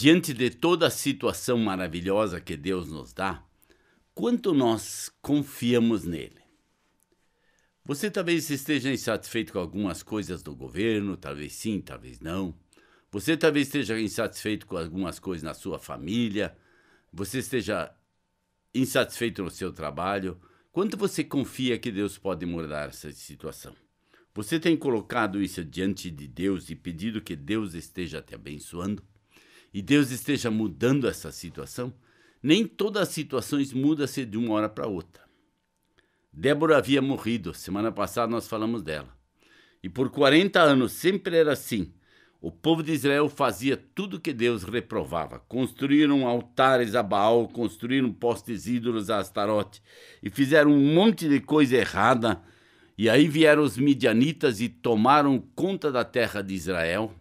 Diante de toda a situação maravilhosa que Deus nos dá, quanto nós confiamos nele? Você talvez esteja insatisfeito com algumas coisas do governo, talvez sim, talvez não. Você talvez esteja insatisfeito com algumas coisas na sua família. Você esteja insatisfeito no seu trabalho. Quanto você confia que Deus pode mudar essa situação? Você tem colocado isso diante de Deus e pedido que Deus esteja te abençoando? E Deus esteja mudando essa situação? Nem todas as situações mudam-se de uma hora para outra. Débora havia morrido, semana passada nós falamos dela. E por 40 anos sempre era assim. O povo de Israel fazia tudo que Deus reprovava. Construíram altares a Baal, construíram postes ídolos a Astarote e fizeram um monte de coisa errada. E aí vieram os midianitas e tomaram conta da terra de Israel.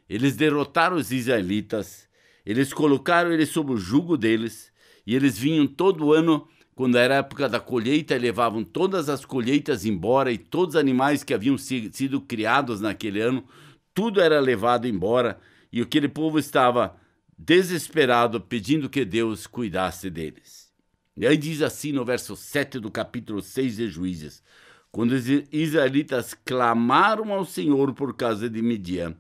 Eles derrotaram os israelitas, eles colocaram eles sob o jugo deles, e eles vinham todo ano, quando era a época da colheita, e levavam todas as colheitas embora, e todos os animais que haviam sido criados naquele ano, tudo era levado embora, e aquele povo estava desesperado, pedindo que Deus cuidasse deles. E aí diz assim no verso 7 do capítulo 6 de Juízes: quando os israelitas clamaram ao Senhor por causa de Midian,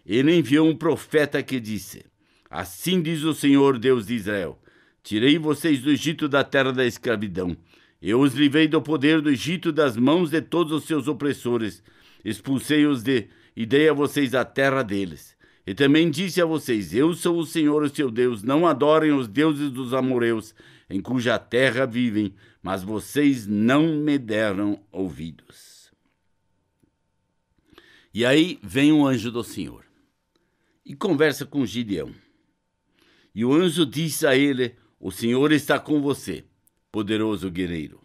ele enviou um profeta que disse: assim diz o Senhor Deus de Israel, tirei vocês do Egito, da terra da escravidão. Eu os livrei do poder do Egito, das mãos de todos os seus opressores. Expulsei-os e dei a vocês a terra deles. E também disse a vocês: eu sou o Senhor, o seu Deus. Não adorem os deuses dos amorreus, em cuja terra vivem, mas vocês não me deram ouvidos. E aí vem um anjo do Senhor e conversa com Gideão. E o anjo disse a ele: o Senhor está com você, poderoso guerreiro.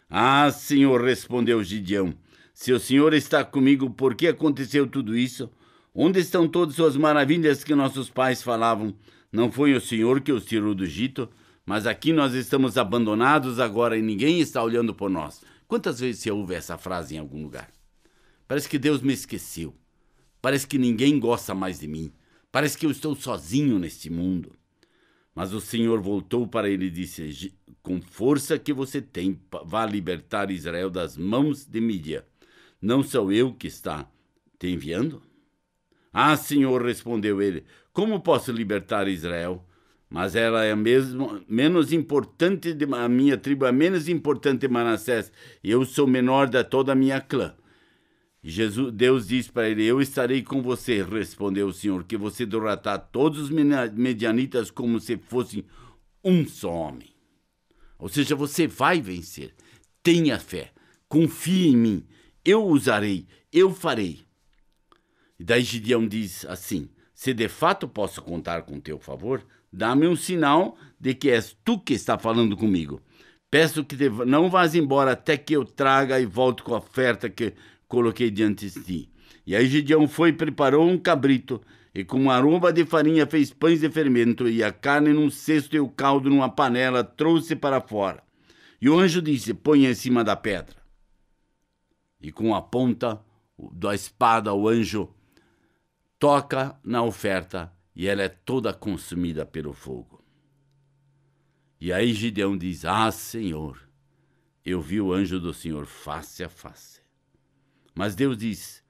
Ah, Senhor, respondeu Gideão, se o Senhor está comigo, por que aconteceu tudo isso? Onde estão todas as maravilhas que nossos pais falavam? Não foi o Senhor que os tirou do Egito? Mas aqui nós estamos abandonados agora e ninguém está olhando por nós. Quantas vezes você ouve essa frase em algum lugar? Parece que Deus me esqueceu. Parece que ninguém gosta mais de mim. Parece que eu estou sozinho neste mundo. Mas o Senhor voltou para ele e disse: com força que você tem, vá libertar Israel das mãos de Midian. Não sou eu que está te enviando? Ah, Senhor, respondeu ele, como posso libertar Israel? Mas ela é menos importante, a minha tribo é menos importante de Manassés, e eu sou menor de toda a minha clã. Deus disse para ele: eu estarei com você, respondeu o Senhor, que você derrotará todos os medianitas como se fossem um só homem. Ou seja, você vai vencer. Tenha fé, confie em mim, eu usarei, eu farei. E daí Gideão diz assim: se de fato posso contar com teu favor, dá-me um sinal de que és tu que está falando comigo. Peço que não vás embora até que eu traga e volte com a oferta que coloquei diante de ti. E aí Gideão foi e preparou um cabrito, e com uma aroma de farinha fez pães de fermento, e a carne num cesto e o caldo numa panela, trouxe para fora. E o anjo disse: ponha em cima da pedra. E com a ponta da espada o anjo toca na oferta, e ela é toda consumida pelo fogo. E aí Gideão diz: ah, Senhor, eu vi o anjo do Senhor face a face. Mas Deus diz: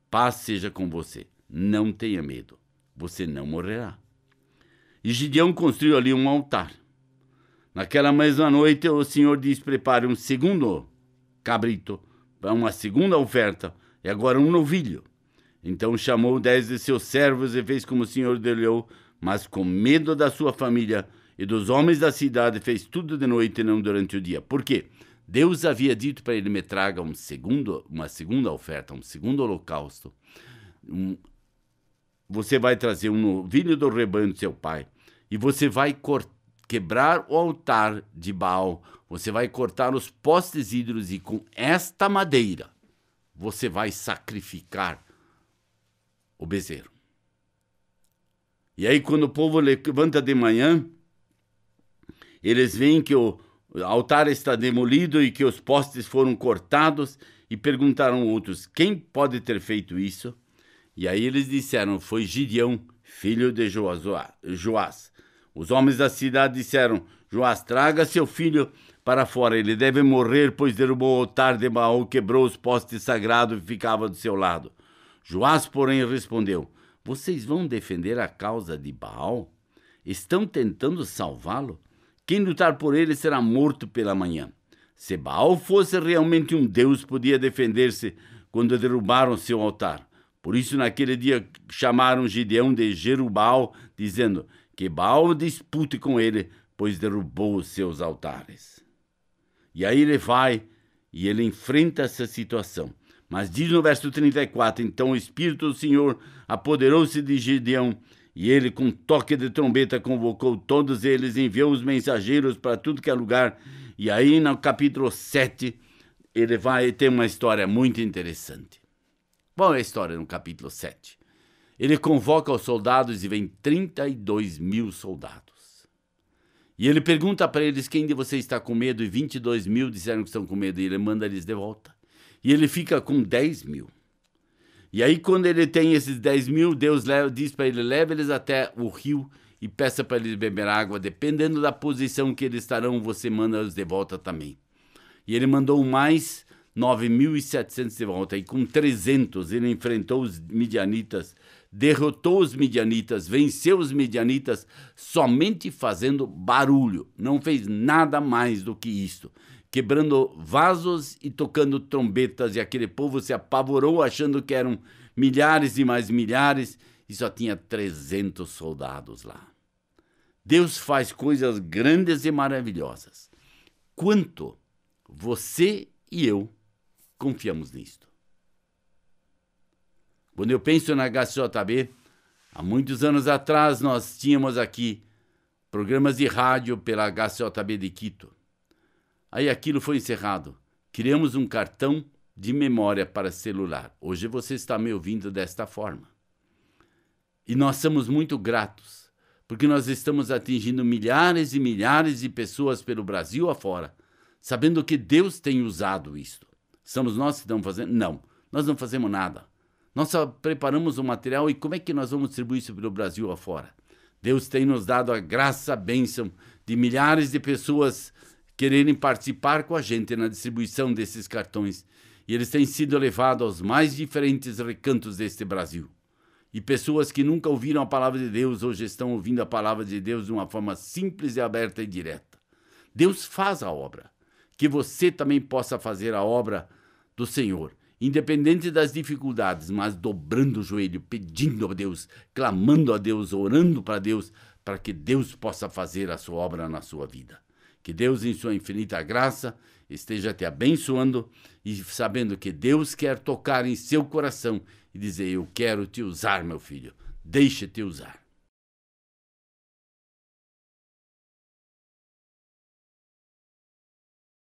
paz seja com você, não tenha medo, você não morrerá. E Gideão construiu ali um altar. Naquela mesma noite o Senhor diz: prepare um segundo cabrito, para uma segunda oferta, e agora um novilho. Então chamou 10 de seus servos e fez como o Senhor ordenou, mas com medo da sua família e dos homens da cidade fez tudo de noite e não durante o dia. Por quê? Deus havia dito para ele: me traga uma segunda oferta, um segundo holocausto. Você vai trazer um novilho do rebanho do seu pai, e você vai quebrar o altar de Baal, você vai cortar os postes ídolos, e com esta madeira você vai sacrificar o bezerro. E aí, quando o povo levanta de manhã, eles veem que o altar está demolido e que os postes foram cortados, e perguntaram outros: quem pode ter feito isso? E aí eles disseram: foi Gideão filho de Joás. Os homens da cidade disseram: Joás, traga seu filho para fora, ele deve morrer, pois derrubou o altar de Baal, quebrou os postes sagrados que ficavam do seu lado. Joás, porém, respondeu: vocês vão defender a causa de Baal? Estão tentando salvá-lo? Quem lutar por ele será morto pela manhã. Se Baal fosse realmente um deus, podia defender-se quando derrubaram seu altar. Por isso, naquele dia, chamaram Gideão de Jerubbaal, dizendo: que Baal dispute com ele, pois derrubou os seus altares. E aí ele vai e ele enfrenta essa situação. Mas diz no verso 34, então o Espírito do Senhor apoderou-se de Gideão, e ele, com toque de trombeta, convocou todos eles, enviou os mensageiros para tudo que é lugar. E aí, no capítulo 7, ele vai ter uma história muito interessante. Qual é a história no capítulo 7? Ele convoca os soldados e vem 32 mil soldados. E ele pergunta para eles: quem de vocês está com medo? E 22 mil disseram que estão com medo, e ele manda eles de volta. E ele fica com 10 mil. E aí, quando ele tem esses 10 mil, Deus diz para ele: leva eles até o rio e peça para eles beber água. Dependendo da posição que eles estarão, você manda eles de volta também. E ele mandou mais 9.700 de volta. E com 300 ele enfrentou os midianitas, derrotou os midianitas, venceu os midianitas somente fazendo barulho. Não fez nada mais do que isso, quebrando vasos e tocando trombetas, e aquele povo se apavorou, achando que eram milhares e mais milhares, e só tinha 300 soldados lá. Deus faz coisas grandes e maravilhosas. Quanto você e eu confiamos nisto? Quando eu penso na HCJB, há muitos anos atrás nós tínhamos aqui programas de rádio pela HCJB de Quito. Aí aquilo foi encerrado. Criamos um cartão de memória para celular. Hoje você está me ouvindo desta forma. E nós somos muito gratos, porque nós estamos atingindo milhares e milhares de pessoas pelo Brasil afora, sabendo que Deus tem usado isto. Somos nós que estamos fazendo? Não, nós não fazemos nada. Nós só preparamos o material, e como é que nós vamos distribuir isso pelo Brasil afora? Deus tem nos dado a graça, a bênção de milhares de pessoas quererem participar com a gente na distribuição desses cartões. E eles têm sido levados aos mais diferentes recantos deste Brasil. E pessoas que nunca ouviram a palavra de Deus, hoje estão ouvindo a palavra de Deus de uma forma simples e aberta e direta. Deus faz a obra. Que você também possa fazer a obra do Senhor, independente das dificuldades, mas dobrando o joelho, pedindo a Deus, clamando a Deus, orando para Deus, para que Deus possa fazer a sua obra na sua vida. Que Deus, em sua infinita graça, esteja te abençoando e sabendo que Deus quer tocar em seu coração e dizer: eu quero te usar, meu filho, deixa-te usar.